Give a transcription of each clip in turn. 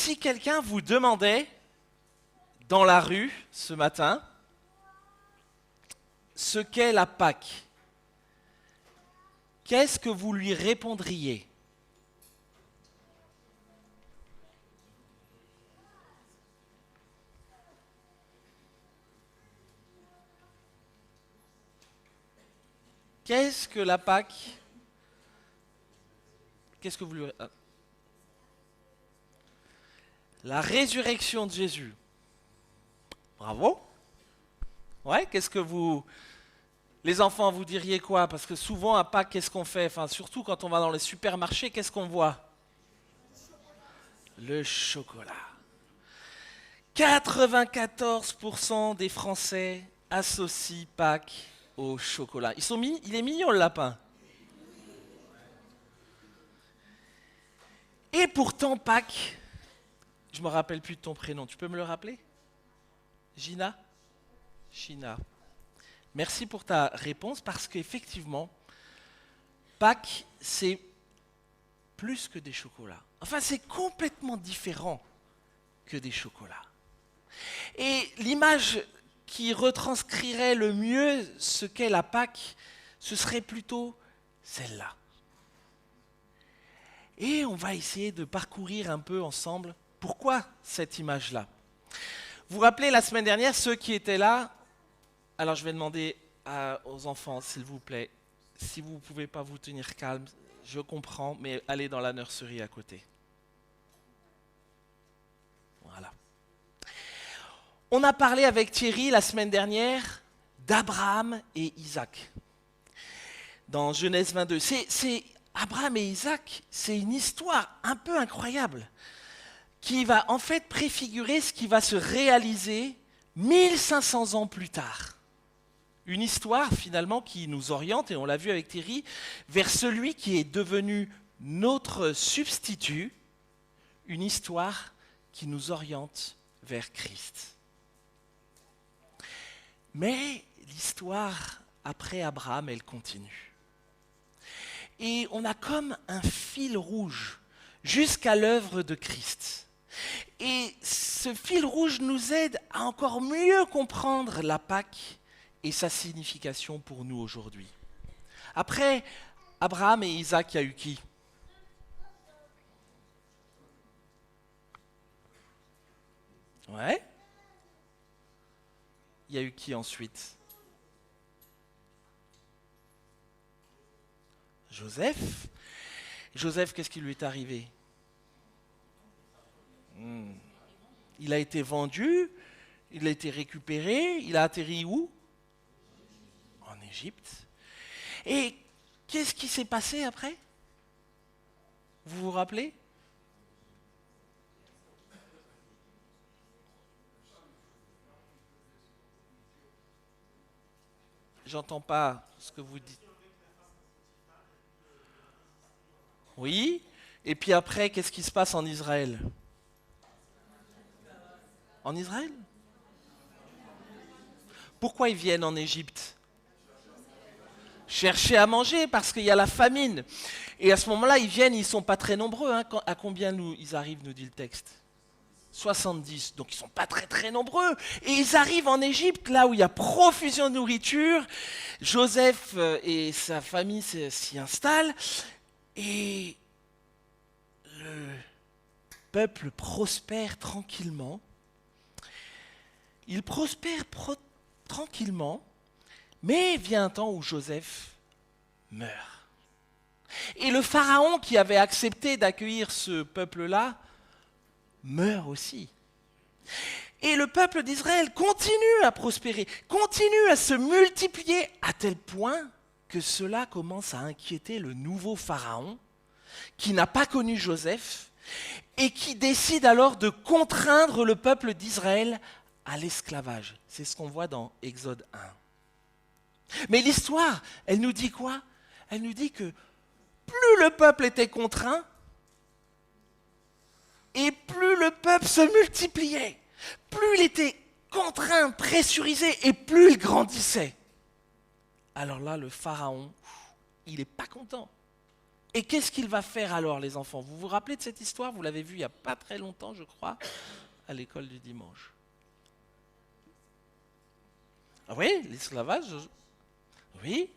si quelqu'un vous demandait dans la rue ce matin ce qu'est la Pâque, qu'est-ce que vous lui répondriez ? Qu'est-ce que la Pâque ? Qu'est-ce que vous lui... La résurrection de Jésus. Bravo. Ouais, qu'est-ce que vous... Les enfants, vous diriez quoi ? Parce que souvent à Pâques, qu'est-ce qu'on fait ? Enfin, surtout quand on va dans les supermarchés, qu'est-ce qu'on voit ? Le chocolat. 94% des Français associent Pâques au chocolat. Il est mignon le lapin. Et pourtant Pâques, je me rappelle plus de ton prénom, tu peux me le rappeler ? Gina ? China. Merci pour ta réponse parce qu'effectivement, Pâques, c'est plus que des chocolats. Enfin, c'est complètement différent que des chocolats. Et l'image qui retranscrirait le mieux ce qu'est la Pâque, ce serait plutôt celle-là. Et on va essayer de parcourir un peu ensemble pourquoi cette image-là. Vous vous rappelez la semaine dernière, ceux qui étaient là, alors je vais demander aux enfants, s'il vous plaît, si vous ne pouvez pas vous tenir calme, je comprends, mais allez dans la nurserie à côté. Voilà. On a parlé avec Thierry la semaine dernière d'Abraham et Isaac. Dans Genèse 22. C'est Abraham et Isaac, c'est une histoire un peu incroyable qui va en fait préfigurer ce qui va se réaliser 1500 ans plus tard. Une histoire finalement qui nous oriente, et on l'a vu avec Thierry, vers celui qui est devenu notre substitut, une histoire qui nous oriente vers Christ. Mais l'histoire après Abraham, elle continue. Et on a comme un fil rouge jusqu'à l'œuvre de Christ. Et ce fil rouge nous aide à encore mieux comprendre la Pâque et sa signification pour nous aujourd'hui. Après Abraham et Isaac, il y a eu qui ? Ouais. Il y a eu qui ensuite ? Joseph. Joseph, qu'est-ce qui lui est arrivé ? Il a été vendu, il a été récupéré, il a atterri où ? En Égypte. Et qu'est-ce qui s'est passé après ? Vous vous rappelez ? J'entends pas ce que vous dites. Oui. Et puis après, qu'est-ce qui se passe en Israël ? En Israël ? Pourquoi ils viennent en Égypte ? Chercher à manger, parce qu'il y a la famine. Et à ce moment-là, ils viennent, ils ne sont pas très nombreux. Hein. À combien ils arrivent, nous dit le texte ? 70, donc ils ne sont pas très très nombreux. Et ils arrivent en Égypte, là où il y a profusion de nourriture. Joseph et sa famille s'y installent. Et le peuple prospère tranquillement. Il prospère tranquillement, mais vient un temps où Joseph meurt. Et le pharaon qui avait accepté d'accueillir ce peuple-là meurt aussi. Et le peuple d'Israël continue à prospérer, continue à se multiplier à tel point que cela commence à inquiéter le nouveau pharaon qui n'a pas connu Joseph et qui décide alors de contraindre le peuple d'Israël à l'esclavage. C'est ce qu'on voit dans Exode 1. Mais l'histoire, elle nous dit quoi ? Elle nous dit que plus le peuple était contraint, et plus le peuple se multipliait, plus il était contraint, pressurisé, et plus il grandissait. Alors là, le pharaon, il n'est pas content. Et qu'est-ce qu'il va faire alors, les enfants? Vous vous rappelez de cette histoire? Vous l'avez vue il n'y a pas très longtemps, je crois, à l'école du dimanche. Ah oui, l'esclavage, oui.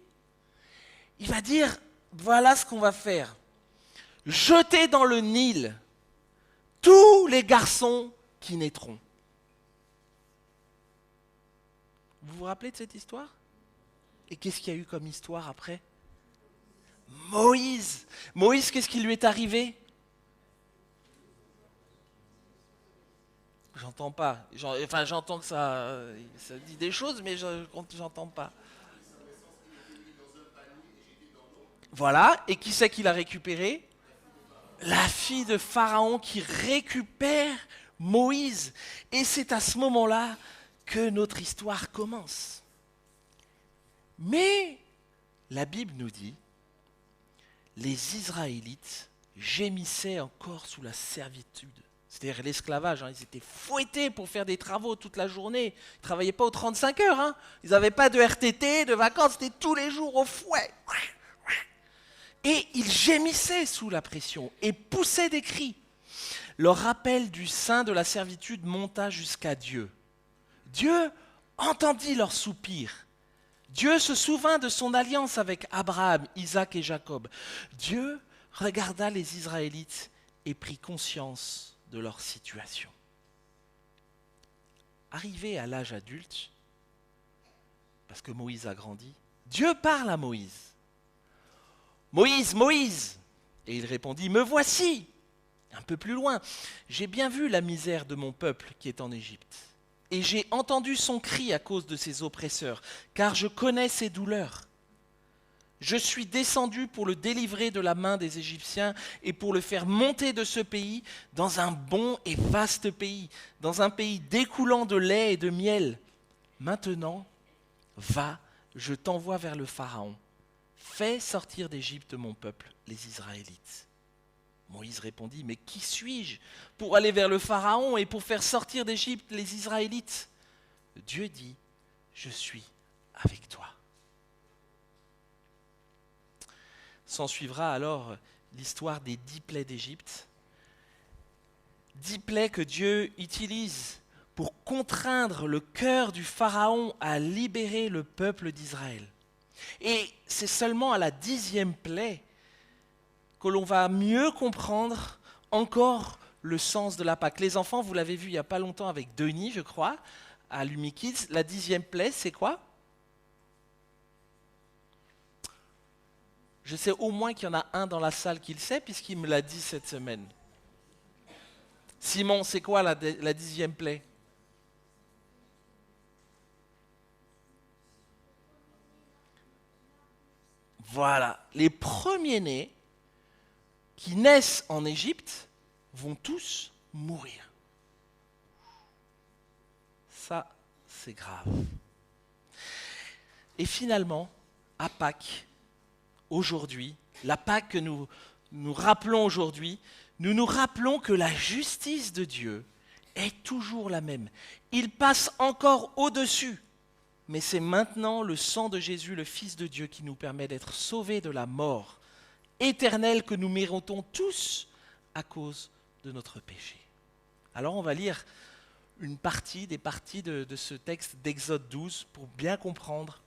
Il va dire, voilà ce qu'on va faire. Jetez dans le Nil tous les garçons qui naîtront. Vous vous rappelez de cette histoire? Et qu'est-ce qu'il y a eu comme histoire après? Moïse. Moïse, qu'est-ce qui lui est arrivé? J'entends pas. Enfin, j'entends que ça dit des choses, mais j'entends pas. Voilà. Et qui c'est qui l'a récupéré? La fille de Pharaon qui récupère Moïse. Et c'est à ce moment-là que notre histoire commence. Mais la Bible nous dit, les Israélites gémissaient encore sous la servitude. C'est-à-dire l'esclavage, ils étaient fouettés pour faire des travaux toute la journée. Ils ne travaillaient pas aux 35 heures. Ils n'avaient pas de RTT, de vacances, c'était tous les jours au fouet. Et ils gémissaient sous la pression et poussaient des cris. Leur rappel du sein de la servitude monta jusqu'à Dieu. Dieu entendit leurs soupirs. Dieu se souvint de son alliance avec Abraham, Isaac et Jacob. Dieu regarda les Israélites et prit conscience de leur situation. Arrivé à l'âge adulte, parce que Moïse a grandi, Dieu parle à Moïse. Moïse, Moïse! Et il répondit, me voici! Un peu plus loin, j'ai bien vu la misère de mon peuple qui est en Égypte. Et j'ai entendu son cri à cause de ses oppresseurs, car je connais ses douleurs. Je suis descendu pour le délivrer de la main des Égyptiens et pour le faire monter de ce pays dans un bon et vaste pays, dans un pays découlant de lait et de miel. Maintenant, va, je t'envoie vers le Pharaon. Fais sortir d'Égypte mon peuple, les Israélites. Moïse répondit, mais qui suis-je pour aller vers le Pharaon et pour faire sortir d'Égypte les Israélites? Dieu dit, je suis avec toi. S'ensuivra alors l'histoire des 10 plaies d'Égypte. 10 plaies que Dieu utilise pour contraindre le cœur du Pharaon à libérer le peuple d'Israël. Et c'est seulement à la 10e plaie que l'on va mieux comprendre encore le sens de la Pâque. Les enfants, vous l'avez vu il n'y a pas longtemps avec Denis, je crois, à Lumikids. La 10e plaie, c'est quoi? Je sais au moins qu'il y en a un dans la salle qui le sait, puisqu'il me l'a dit cette semaine. Simon, c'est quoi la 10e plaie? Voilà, les premiers-nés qui naissent en Égypte vont tous mourir. Ça, c'est grave. Et finalement, à Pâques, aujourd'hui, la Pâques que nous rappelons aujourd'hui, nous nous rappelons que la justice de Dieu est toujours la même. Il passe encore au-dessus. Mais c'est maintenant le sang de Jésus, le Fils de Dieu, qui nous permet d'être sauvés de la mort éternelle que nous méritons tous à cause de notre péché. Alors on va lire des parties de ce texte d'Exode 12 pour bien comprendre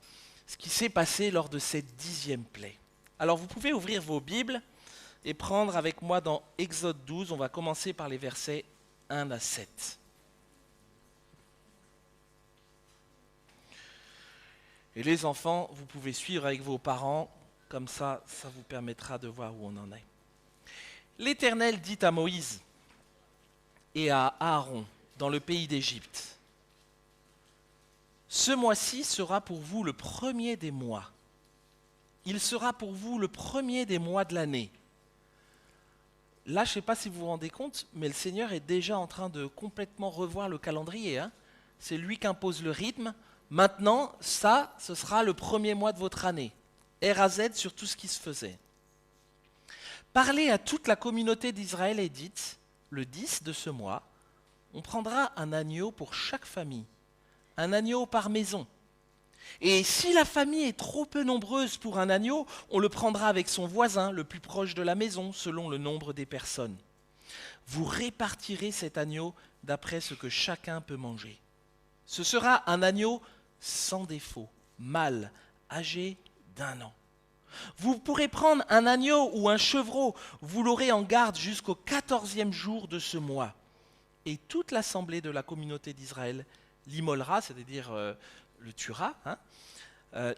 ce qui s'est passé lors de cette 10e plaie. Alors vous pouvez ouvrir vos Bibles et prendre avec moi dans Exode 12, on va commencer par les versets 1 à 7. Et les enfants, vous pouvez suivre avec vos parents, comme ça vous permettra de voir où on en est. L'Éternel dit à Moïse et à Aaron dans le pays d'Égypte, « Ce mois-ci sera pour vous le premier des mois. Il sera pour vous le premier des mois de l'année. » Là, je ne sais pas si vous vous rendez compte, mais le Seigneur est déjà en train de complètement revoir le calendrier. C'est lui qui impose le rythme. Maintenant, ça, ce sera le premier mois de votre année. R à Z sur tout ce qui se faisait. Parlez à toute la communauté d'Israël et dites, le 10 de ce mois, on prendra un agneau pour chaque famille, un agneau par maison. Et si la famille est trop peu nombreuse pour un agneau, on le prendra avec son voisin le plus proche de la maison, selon le nombre des personnes. Vous répartirez cet agneau d'après ce que chacun peut manger. Ce sera un agneau sans défaut, mâle, âgé d'1 an. Vous pourrez prendre un agneau ou un chevreau, vous l'aurez en garde jusqu'au 14e jour de ce mois. Et toute l'assemblée de la communauté d'Israël l'immolera, c'est-à-dire le tuera,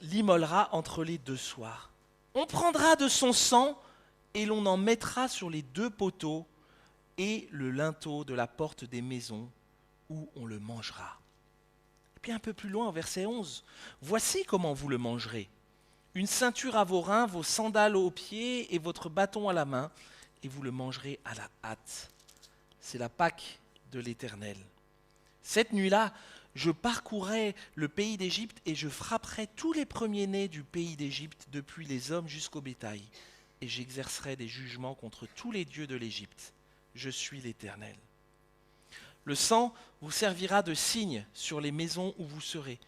l'immolera entre les 2 soirs. On prendra de son sang et l'on en mettra sur les 2 poteaux et le linteau de la porte des maisons où on le mangera. Et puis un peu plus loin, au verset 11, voici comment vous le mangerez. Une ceinture à vos reins, vos sandales aux pieds et votre bâton à la main, et vous le mangerez à la hâte. C'est la Pâque de l'Éternel. Cette nuit-là, je parcourrai le pays d'Égypte et je frapperai tous les premiers-nés du pays d'Égypte, depuis les hommes jusqu'au bétail, et j'exercerai des jugements contre tous les dieux de l'Égypte. Je suis l'Éternel. Le sang vous servira de signe sur les maisons où vous serez.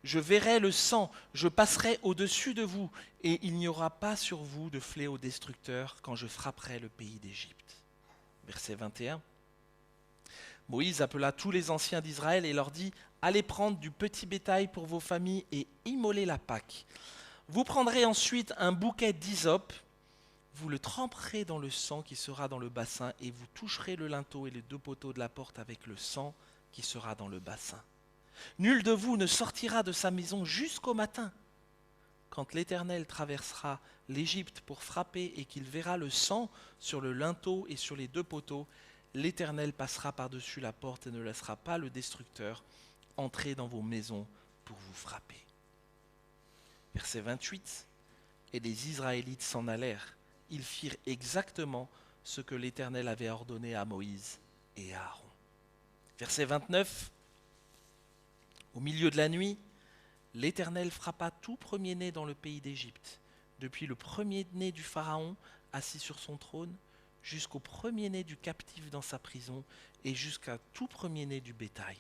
Je verrai le sang, je passerai au-dessus de vous, et il n'y aura pas sur vous de fléau destructeur quand je frapperai le pays d'Égypte. Verset 21. Moïse appela tous les anciens d'Israël et leur dit « Allez prendre du petit bétail pour vos familles et immolez la Pâque. Vous prendrez ensuite un bouquet d'hysope, vous le tremperez dans le sang qui sera dans le bassin et vous toucherez le linteau et les 2 poteaux de la porte avec le sang qui sera dans le bassin. Nul de vous ne sortira de sa maison jusqu'au matin. Quand l'Éternel traversera l'Égypte pour frapper et qu'il verra le sang sur le linteau et sur les 2 poteaux, l'Éternel passera par-dessus la porte et ne laissera pas le destructeur entrer dans vos maisons pour vous frapper. » Verset 28. Et les Israélites s'en allèrent. Ils firent exactement ce que l'Éternel avait ordonné à Moïse et à Aaron. Verset 29. Au milieu de la nuit, l'Éternel frappa tout premier-né dans le pays d'Égypte, depuis le premier-né du Pharaon assis sur son trône, jusqu'au premier-né du captif dans sa prison, et jusqu'à tout premier-né du bétail.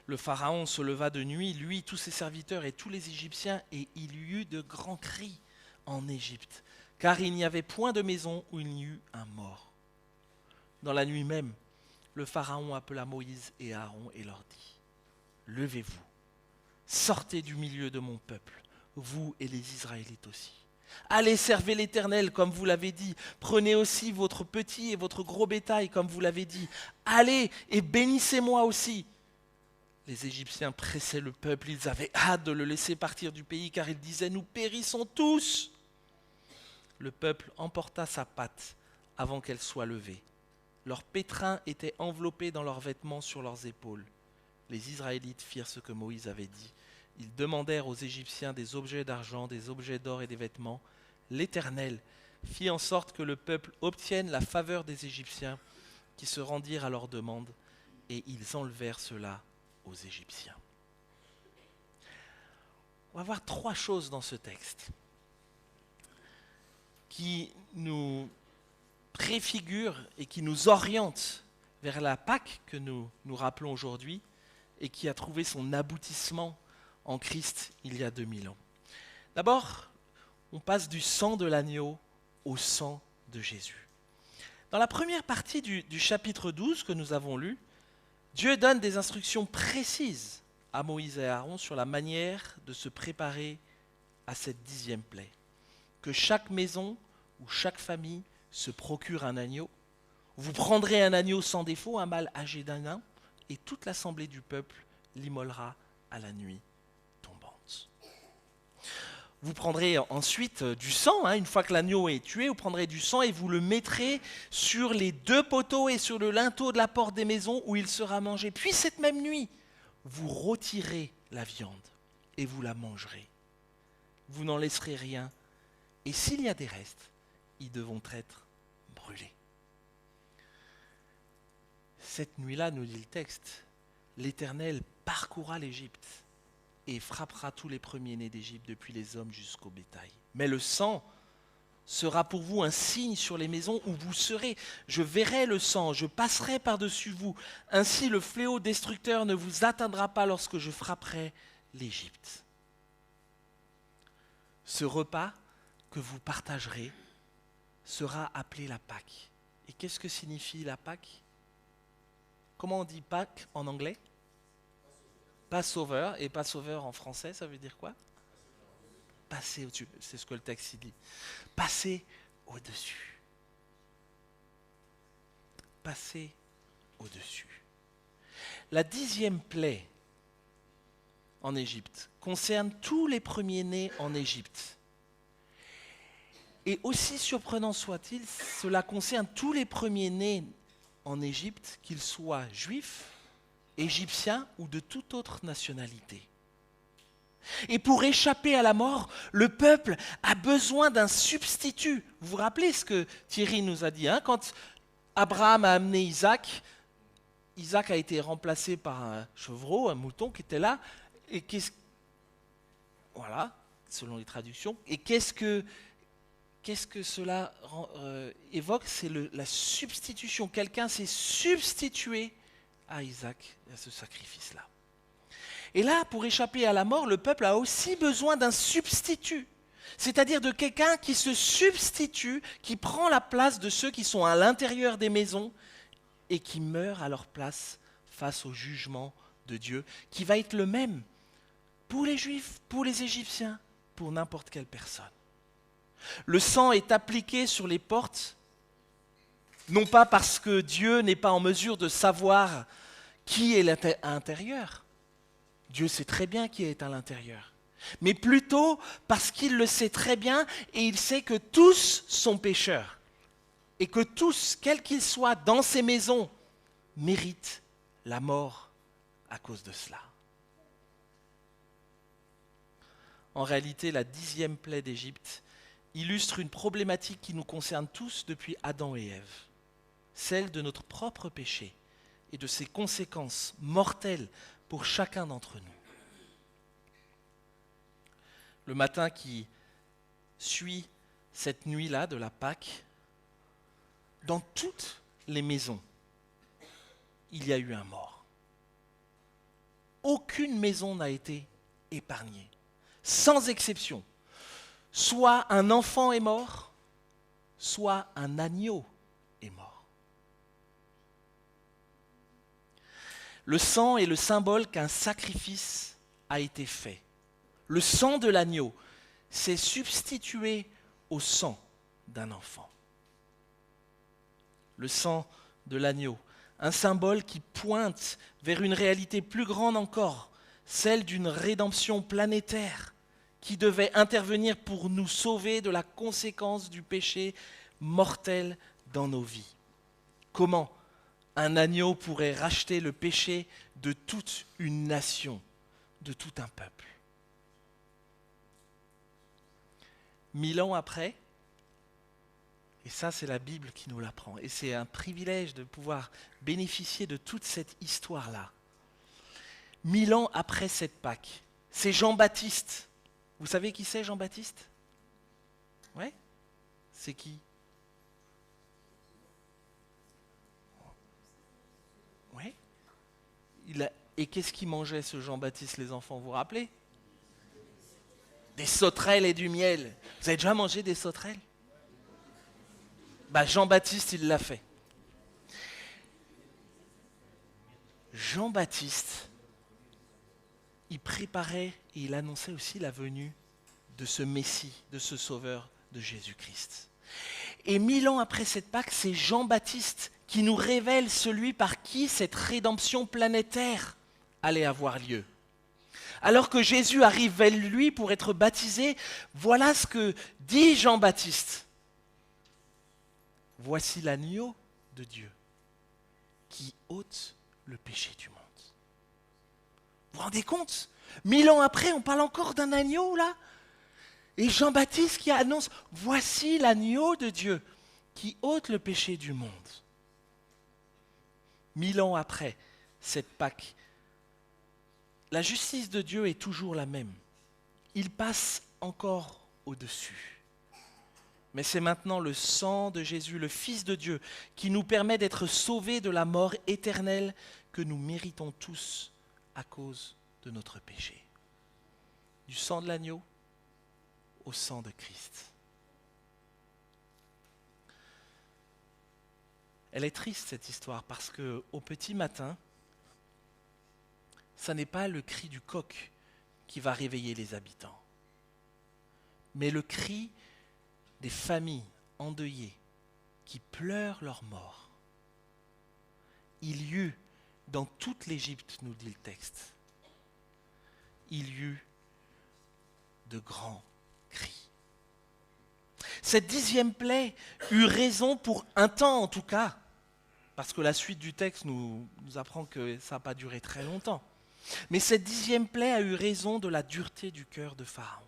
Le Pharaon se leva de nuit, lui, tous ses serviteurs et tous les Égyptiens, et il y eut de grands cris en Égypte, car il n'y avait point de maison où il n'y eut un mort. Dans la nuit même, le Pharaon appela Moïse et Aaron et leur dit « Levez-vous, sortez du milieu de mon peuple, vous et les Israélites aussi. Allez, servez l'Éternel comme vous l'avez dit. Prenez aussi votre petit et votre gros bétail comme vous l'avez dit. Allez et bénissez-moi aussi. » Les Égyptiens pressaient le peuple, ils avaient hâte de le laisser partir du pays car ils disaient « Nous périssons tous !» Le peuple emporta sa pâte avant qu'elle soit levée. Leurs pétrins étaient enveloppés dans leurs vêtements sur leurs épaules. Les Israélites firent ce que Moïse avait dit. Ils demandèrent aux Égyptiens des objets d'argent, des objets d'or et des vêtements. L'Éternel fit en sorte que le peuple obtienne la faveur des Égyptiens qui se rendirent à leur demande, et ils enlevèrent cela aux Égyptiens. On va voir 3 choses dans ce texte qui nous préfigurent et qui nous orientent vers la Pâque que nous nous rappelons aujourd'hui et qui a trouvé son aboutissement en Christ il y a 2000 ans. D'abord, on passe du sang de l'agneau au sang de Jésus. Dans la première partie du chapitre 12 que nous avons lu, Dieu donne des instructions précises à Moïse et à Aaron sur la manière de se préparer à cette 10e plaie. Que chaque maison ou chaque famille se procure un agneau. Vous prendrez un agneau sans défaut, un mâle âgé d'1 an, et toute l'assemblée du peuple l'immolera à la nuit tombante. Vous prendrez ensuite du sang, une fois que l'agneau est tué, vous prendrez du sang et vous le mettrez sur les 2 poteaux et sur le linteau de la porte des maisons où il sera mangé. Puis cette même nuit, vous retirez la viande et vous la mangerez. Vous n'en laisserez rien. Et s'il y a des restes, ils devront être brûlés. Cette nuit-là, nous dit le texte, l'Éternel parcourra l'Égypte et frappera tous les premiers-nés d'Égypte, depuis les hommes jusqu'au bétail. Mais le sang sera pour vous un signe sur les maisons où vous serez. Je verrai le sang, je passerai par-dessus vous. Ainsi le fléau destructeur ne vous atteindra pas lorsque je frapperai l'Égypte. ce repas que vous partagerez sera appelé la Pâque. Et qu'est-ce que signifie la Pâque? Comment on dit Pâques en anglais? Passover. Et Passover en français, ça veut dire quoi? Passer au-dessus. C'est ce que le texte dit. Passer au-dessus. Passer au-dessus. La 10e plaie en Égypte concerne tous les premiers-nés en Égypte. Et aussi surprenant soit-il, cela concerne tous les premiers-nés en Égypte, qu'ils soient juifs, égyptiens ou de toute autre nationalité. Et pour échapper à la mort, le peuple a besoin d'un substitut. Vous vous rappelez ce que Thierry nous a dit, hein, quand Abraham a amené Isaac, Isaac a été remplacé par un chevreau, un mouton qui était là. Et voilà, selon les traductions. Et qu'est-ce que cela évoque? C'est la substitution. Quelqu'un s'est substitué à Isaac, à ce sacrifice-là. Et là, pour échapper à la mort, le peuple a aussi besoin d'un substitut. C'est-à-dire de quelqu'un qui se substitue, qui prend la place de ceux qui sont à l'intérieur des maisons et qui meurt à leur place face au jugement de Dieu, qui va être le même pour les Juifs, pour les Égyptiens, pour n'importe quelle personne. Le sang est appliqué sur les portes, non pas parce que Dieu n'est pas en mesure de savoir qui est à l'intérieur. Dieu sait très bien qui est à l'intérieur. Mais plutôt parce qu'il le sait très bien et il sait que tous sont pécheurs. Et que tous, quels qu'ils soient dans ces maisons, méritent la mort à cause de cela. En réalité, la 10e plaie d'Égypte illustre une problématique qui nous concerne tous depuis Adam et Ève, celle de notre propre péché et de ses conséquences mortelles pour chacun d'entre nous. Le matin qui suit cette nuit-là de la Pâque, dans toutes les maisons, il y a eu un mort. Aucune maison n'a été épargnée, sans exception. Soit un enfant est mort, soit un agneau est mort. Le sang est le symbole qu'un sacrifice a été fait. Le sang de l'agneau s'est substitué au sang d'un enfant. Le sang de l'agneau, un symbole qui pointe vers une réalité plus grande encore, celle d'une rédemption planétaire qui devait intervenir pour nous sauver de la conséquence du péché mortel dans nos vies. Comment un agneau pourrait racheter le péché de toute une nation, de tout un peuple? 1000 ans après, et ça c'est la Bible qui nous l'apprend, et c'est un privilège de pouvoir bénéficier de toute cette histoire-là. 1000 ans après cette Pâque, c'est Jean-Baptiste. Vous savez qui c'est Jean-Baptiste? Ouais? C'est qui? Ouais? Et qu'est-ce qu'il mangeait ce Jean-Baptiste, les enfants, vous vous rappelez? Des sauterelles et du miel. Vous avez déjà mangé des sauterelles? Jean-Baptiste, il l'a fait. Jean-Baptiste, il préparait et il annonçait aussi la venue de ce Messie, de ce Sauveur de Jésus-Christ. Et 1000 ans après cette Pâque, c'est Jean-Baptiste qui nous révèle celui par qui cette rédemption planétaire allait avoir lieu. Alors que Jésus arrive vers lui pour être baptisé, voilà ce que dit Jean-Baptiste. Voici l'agneau de Dieu qui ôte le péché du monde. Vous vous rendez compte? 1000 ans après, on parle encore d'un agneau là? Et Jean-Baptiste qui annonce, voici l'agneau de Dieu qui ôte le péché du monde. 1000 ans après cette Pâque, la justice de Dieu est toujours la même. Il passe encore au-dessus. Mais c'est maintenant le sang de Jésus, le Fils de Dieu, qui nous permet d'être sauvés de la mort éternelle que nous méritons tous à cause de notre péché. Du sang de l'agneau au sang de Christ. Elle est triste cette histoire parce que au petit matin, ça n'est pas le cri du coq qui va réveiller les habitants, mais le cri des familles endeuillées qui pleurent leur mort. Il y eut dans toute l'Égypte, nous dit le texte, il y eut de grands cris. Cette 10e plaie eut raison pour un temps en tout cas, parce que la suite du texte nous apprend que ça n'a pas duré très longtemps. Mais cette 10e plaie a eu raison de la dureté du cœur de Pharaon.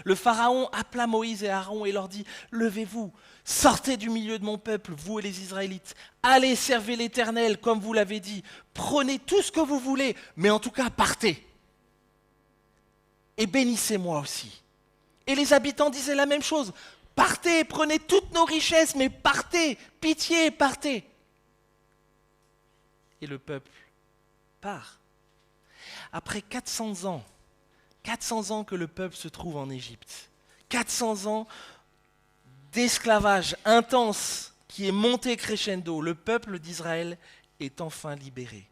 Le Pharaon appela Moïse et Aaron et leur dit « Levez-vous, sortez du milieu de mon peuple, vous et les Israélites. Allez, servez l'Éternel comme vous l'avez dit. Prenez tout ce que vous voulez, mais en tout cas partez. Et bénissez-moi aussi. » Et les habitants disaient la même chose. « Partez, prenez toutes nos richesses, mais partez, pitié, partez. » Et le peuple part. Après 400 ans que le peuple se trouve en Égypte, 400 ans d'esclavage intense qui est monté crescendo, le peuple d'Israël est enfin libéré.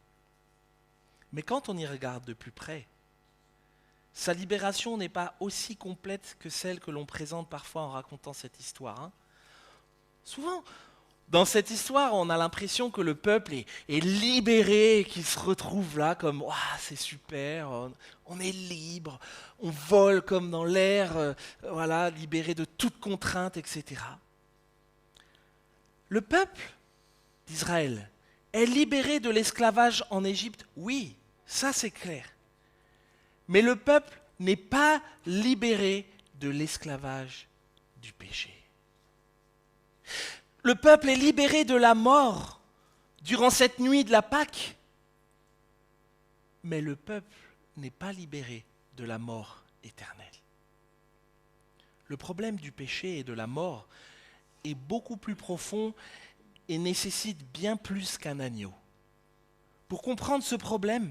Mais quand on y regarde de plus près, sa libération n'est pas aussi complète que celle que l'on présente parfois en racontant cette histoire. Souvent, dans cette histoire, on a l'impression que le peuple est libéré, qu'il se retrouve là comme « c'est super, on est libre, on vole comme dans l'air, voilà, libéré de toute contrainte, etc. » Le peuple d'Israël est libéré de l'esclavage en Égypte, oui, ça c'est clair. Mais le peuple n'est pas libéré de l'esclavage du péché. Le peuple est libéré de la mort durant cette nuit de la Pâque, mais le peuple n'est pas libéré de la mort éternelle. Le problème du péché et de la mort est beaucoup plus profond et nécessite bien plus qu'un agneau. Pour comprendre ce problème,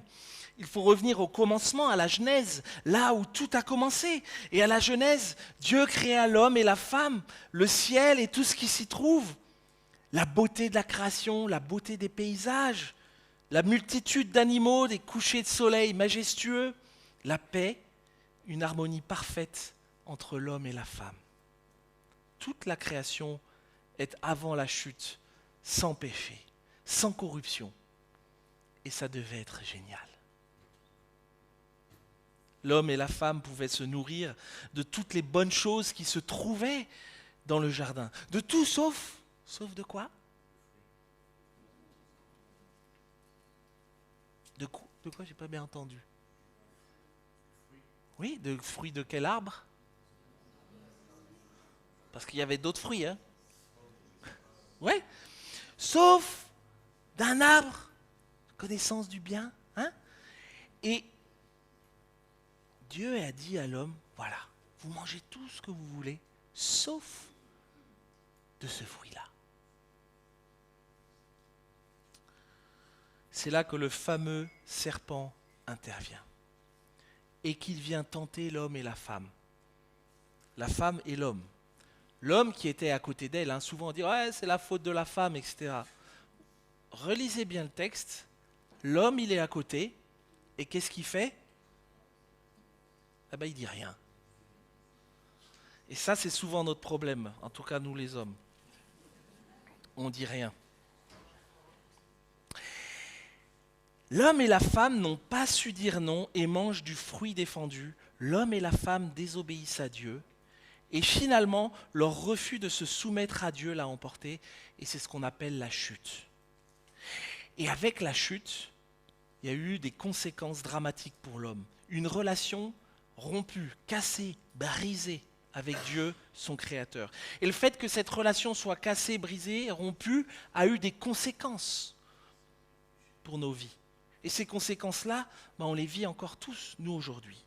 il faut revenir au commencement, à la Genèse, là où tout a commencé. Et à la Genèse, Dieu créa l'homme et la femme, le ciel et tout ce qui s'y trouve. La beauté de la création, la beauté des paysages, la multitude d'animaux, des couchers de soleil majestueux, la paix, une harmonie parfaite entre l'homme et la femme. Toute la création est avant la chute, sans péché, sans corruption. Et ça devait être génial. L'homme et la femme pouvaient se nourrir de toutes les bonnes choses qui se trouvaient dans le jardin. De tout sauf de quoi? De quoi? J'ai pas bien entendu. Oui, de fruits de quel arbre? Parce qu'il y avait d'autres fruits, hein? Oui. Sauf d'un arbre, connaissance du bien, hein? Et Dieu a dit à l'homme, voilà, vous mangez tout ce que vous voulez, sauf de ce fruit-là. C'est là que le fameux serpent intervient et qu'il vient tenter l'homme et la femme et l'homme. L'homme qui était à côté d'elle, souvent on dit ouais, c'est la faute de la femme, etc. Relisez bien le texte. L'homme, il est à côté et qu'est-ce qu'il fait? Il dit rien. Et ça, c'est souvent notre problème, en tout cas nous les hommes. On dit rien. L'homme et la femme n'ont pas su dire non et mangent du fruit défendu. L'homme et la femme désobéissent à Dieu. Et finalement, leur refus de se soumettre à Dieu l'a emporté. Et c'est ce qu'on appelle la chute. Et avec la chute, il y a eu des conséquences dramatiques pour l'homme. Une relation rompue, cassée, brisée avec Dieu, son Créateur. Et le fait que cette relation soit cassée, brisée, rompue, a eu des conséquences pour nos vies. Et ces conséquences-là, on les vit encore tous, nous, aujourd'hui.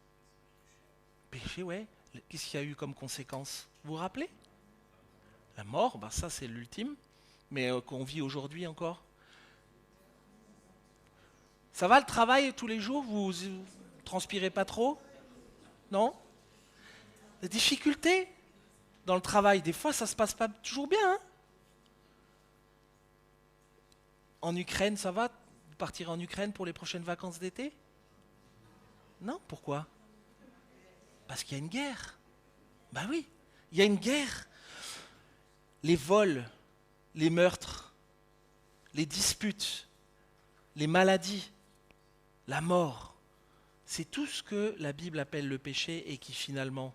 Péché, ouais. Qu'est-ce qu'il y a eu comme conséquence? Vous vous rappelez? La mort, ça c'est l'ultime, mais qu'on vit aujourd'hui encore. Ça va le travail tous les jours? Vous transpirez pas trop? Non? Des difficultés dans le travail. Des fois, ça ne se passe pas toujours bien. Hein. En Ukraine, ça va? Partir en Ukraine pour les prochaines vacances d'été? Non, pourquoi? Parce qu'il y a une guerre. Ben oui, il y a une guerre. Les vols, les meurtres, les disputes, les maladies, la mort, c'est tout ce que la Bible appelle le péché et qui finalement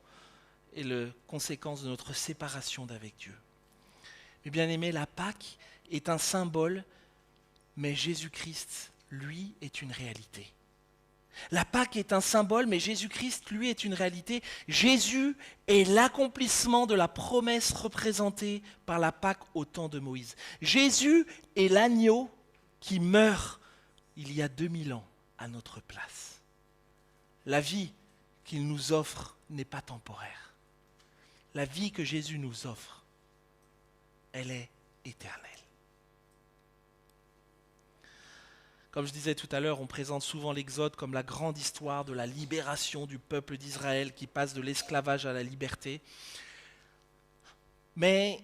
est la conséquence de notre séparation d'avec Dieu. Mais bien aimé, la Pâque est un symbole, mais Jésus-Christ, lui, est une réalité. La Pâque est un symbole, mais Jésus-Christ, lui, est une réalité. Jésus est l'accomplissement de la promesse représentée par la Pâque au temps de Moïse. Jésus est l'agneau qui meurt il y a 2000 ans à notre place. La vie qu'il nous offre n'est pas temporaire. La vie que Jésus nous offre, elle est éternelle. Comme je disais tout à l'heure, on présente souvent l'Exode comme la grande histoire de la libération du peuple d'Israël qui passe de l'esclavage à la liberté. Mais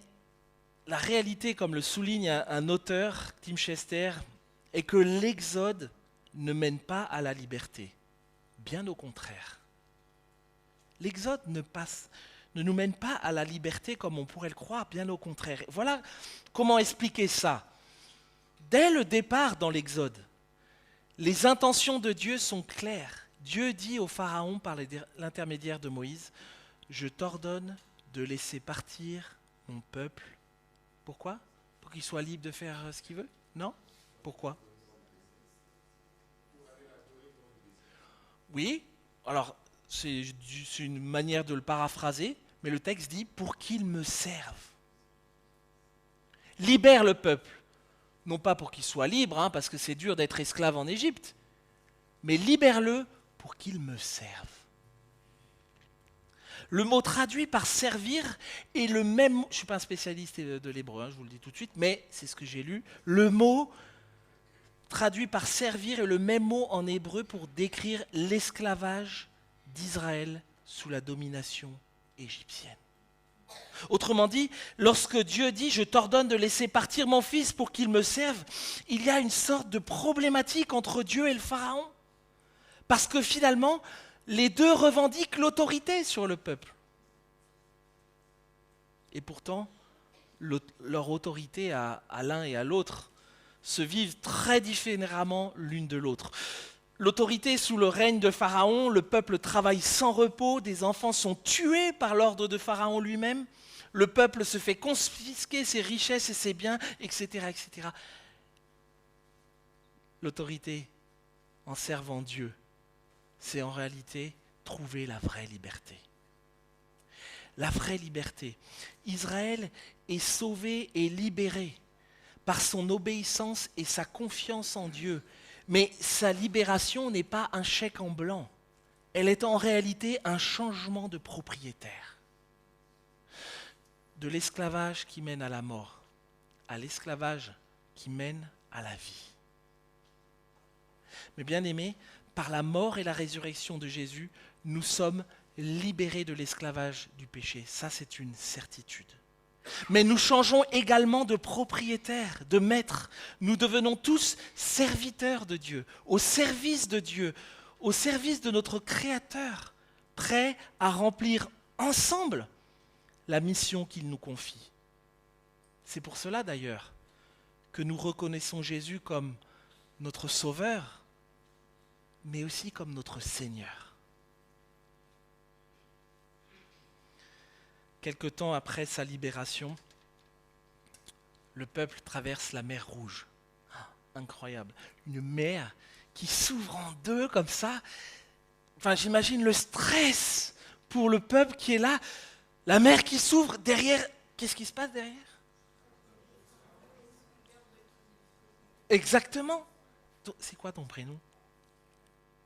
la réalité, comme le souligne un auteur, Tim Chester, est que l'Exode ne mène pas à la liberté. Bien au contraire. L'Exode ne nous mène pas à la liberté comme on pourrait le croire, bien au contraire. Voilà comment expliquer ça. Dès le départ dans l'Exode, les intentions de Dieu sont claires. Dieu dit au Pharaon par l'intermédiaire de Moïse, « Je t'ordonne de laisser partir mon peuple. » Pourquoi? Pour qu'il soit libre de faire ce qu'il veut? Non? Pourquoi? Oui, alors c'est une manière de le paraphraser, mais le texte dit « pour qu'il me serve ». Libère le peuple. Non pas pour qu'il soit libre, parce que c'est dur d'être esclave en Égypte, mais libère-le pour qu'il me serve. Le mot traduit par servir est le même, je ne suis pas un spécialiste de l'hébreu, je vous le dis tout de suite, mais c'est ce que j'ai lu. Le mot traduit par servir est le même mot en hébreu pour décrire l'esclavage d'Israël sous la domination égyptienne. Autrement dit, lorsque Dieu dit « je t'ordonne de laisser partir mon fils pour qu'il me serve », il y a une sorte de problématique entre Dieu et le Pharaon. Parce que finalement, les deux revendiquent l'autorité sur le peuple. Et pourtant, leur autorité à l'un et à l'autre se vivent très différemment l'une de l'autre. L'autorité sous le règne de Pharaon, le peuple travaille sans repos, des enfants sont tués par l'ordre de Pharaon lui-même, le peuple se fait confisquer ses richesses et ses biens, etc., etc. L'autorité en servant Dieu, c'est en réalité trouver la vraie liberté. La vraie liberté. Israël est sauvé et libéré par son obéissance et sa confiance en Dieu. Mais sa libération n'est pas un chèque en blanc. Elle est en réalité un changement de propriétaire. De l'esclavage qui mène à la mort, à l'esclavage qui mène à la vie. Mais bien aimés, par la mort et la résurrection de Jésus, nous sommes libérés de l'esclavage du péché. Ça, c'est une certitude. Mais nous changeons également de propriétaire, de maître. Nous devenons tous serviteurs de Dieu, au service de Dieu, au service de notre Créateur, prêts à remplir ensemble la mission qu'il nous confie. C'est pour cela d'ailleurs que nous reconnaissons Jésus comme notre Sauveur, mais aussi comme notre Seigneur. Quelque temps après sa libération, le peuple traverse la mer Rouge. Incroyable. Une mer qui s'ouvre en deux comme ça. Enfin, j'imagine le stress pour le peuple qui est là. La mer qui s'ouvre derrière. Qu'est-ce qui se passe derrière? Exactement. C'est quoi ton prénom?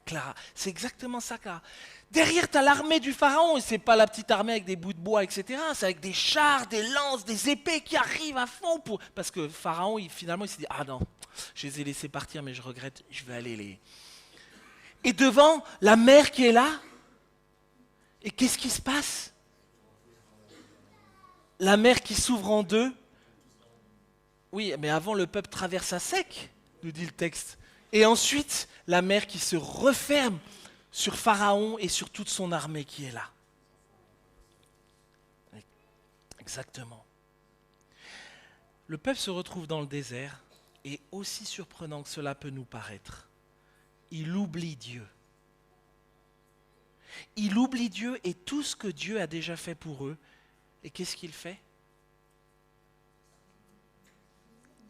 Clara. C'est exactement ça, Clara. Derrière, tu as l'armée du Pharaon, et ce n'est pas la petite armée avec des bouts de bois, etc. C'est avec des chars, des lances, des épées qui arrivent à fond. Parce que Pharaon, finalement, il s'est dit, ah non, je les ai laissés partir, mais je regrette, je vais aller les... Et devant la mer qui est là, et qu'est-ce qui se passe? la mer qui s'ouvre en deux. Oui, mais avant le peuple traverse à sec, nous dit le texte. Et ensuite, la mer qui se referme sur Pharaon et sur toute son armée qui est là. Exactement. Le peuple se retrouve dans le désert et aussi surprenant que cela peut nous paraître, il oublie Dieu. Il oublie Dieu et tout ce que Dieu a déjà fait pour eux. Et qu'est-ce qu'il fait?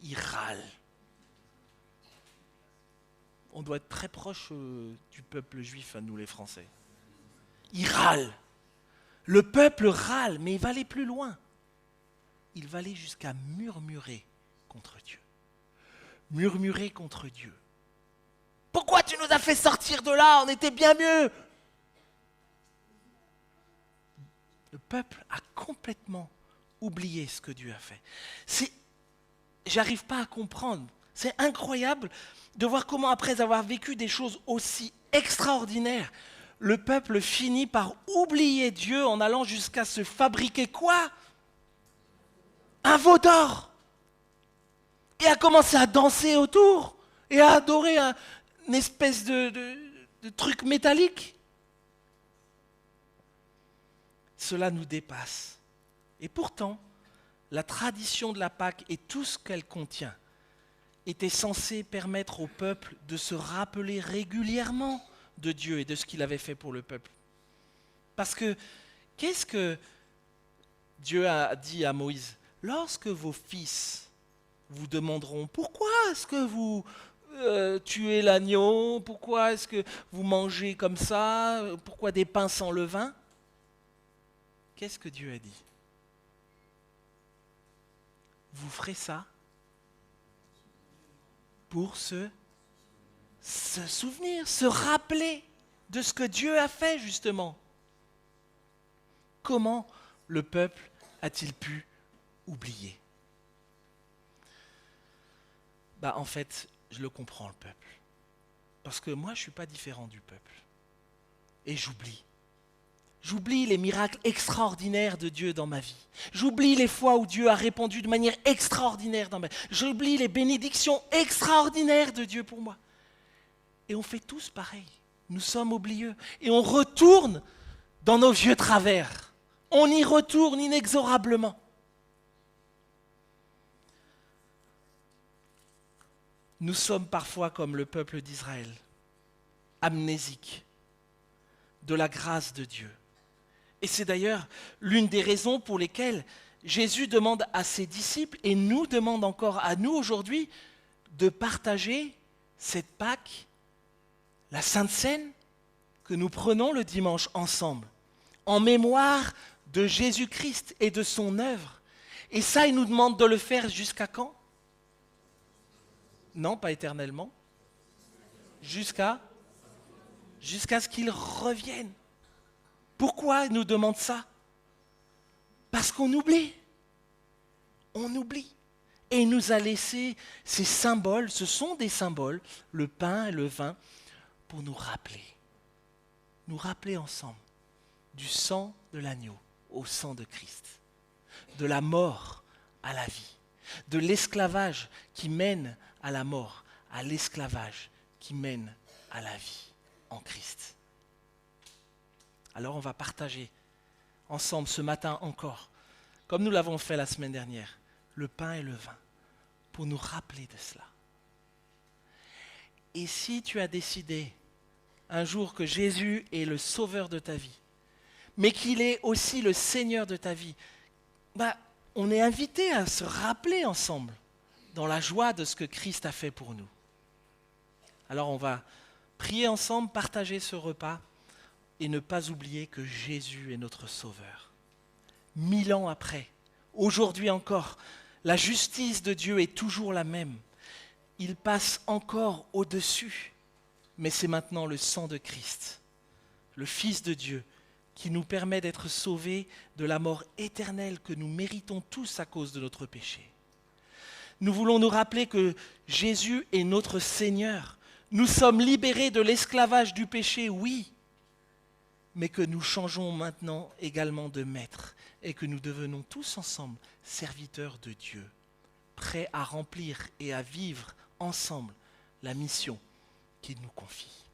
Il râle. On doit être très proche du peuple juif, à nous les Français. Il râle. Le peuple râle, mais il va aller plus loin. Il va aller jusqu'à murmurer contre Dieu. Murmurer contre Dieu. Pourquoi tu nous as fait sortir de là? On était bien mieux. Le peuple a complètement oublié ce que Dieu a fait. J'arrive pas à comprendre. C'est incroyable de voir comment, après avoir vécu des choses aussi extraordinaires, le peuple finit par oublier Dieu en allant jusqu'à se fabriquer quoi? Un veau d'or. Et à commencer à danser autour et à adorer une espèce de truc métallique. Cela nous dépasse. Et pourtant, la tradition de la Pâque et tout ce qu'elle contient était censé permettre au peuple de se rappeler régulièrement de Dieu et de ce qu'il avait fait pour le peuple. Parce que, qu'est-ce que Dieu a dit à Moïse? Lorsque vos fils vous demanderont pourquoi est-ce que vous tuez l'agneau, pourquoi est-ce que vous mangez comme ça, pourquoi des pains sans levain, qu'est-ce que Dieu a dit? Vous ferez ça pour se souvenir, se rappeler de ce que Dieu a fait justement. Comment le peuple a-t-il pu oublier? En fait, je le comprends, le peuple. Parce que moi, je ne suis pas différent du peuple. Et j'oublie. J'oublie les miracles extraordinaires de Dieu dans ma vie. J'oublie les fois où Dieu a répondu de manière extraordinaire dans ma vie. J'oublie les bénédictions extraordinaires de Dieu pour moi. Et on fait tous pareil. Nous sommes oublieux. Et on retourne dans nos vieux travers. On y retourne inexorablement. Nous sommes parfois comme le peuple d'Israël, amnésiques de la grâce de Dieu. Et c'est d'ailleurs l'une des raisons pour lesquelles Jésus demande à ses disciples, et nous demande encore à nous aujourd'hui, de partager cette Pâque, la Sainte Seine, que nous prenons le dimanche ensemble, en mémoire de Jésus-Christ et de son œuvre. Et ça, il nous demande de le faire jusqu'à quand? Non, pas éternellement. Jusqu'à ce qu'il revienne. Pourquoi il nous demande ça? Parce qu'on oublie. On oublie. Et il nous a laissé ces symboles, ce sont des symboles, le pain et le vin, pour nous rappeler ensemble du sang de l'agneau au sang de Christ, de la mort à la vie, de l'esclavage qui mène à la mort, à l'esclavage qui mène à la vie en Christ. Alors on va partager ensemble ce matin encore, comme nous l'avons fait la semaine dernière, le pain et le vin, pour nous rappeler de cela. Et si tu as décidé un jour que Jésus est le sauveur de ta vie, mais qu'il est aussi le Seigneur de ta vie, on est invité à se rappeler ensemble dans la joie de ce que Christ a fait pour nous. Alors on va prier ensemble, partager ce repas et ne pas oublier que Jésus est notre Sauveur. 1000 ans après, aujourd'hui encore, la justice de Dieu est toujours la même. Il passe encore au-dessus, mais c'est maintenant le sang de Christ, le Fils de Dieu, qui nous permet d'être sauvés de la mort éternelle que nous méritons tous à cause de notre péché. Nous voulons nous rappeler que Jésus est notre Seigneur. Nous sommes libérés de l'esclavage du péché, oui, mais que nous changeons maintenant également de maître et que nous devenons tous ensemble serviteurs de Dieu, prêts à remplir et à vivre ensemble la mission qu'il nous confie.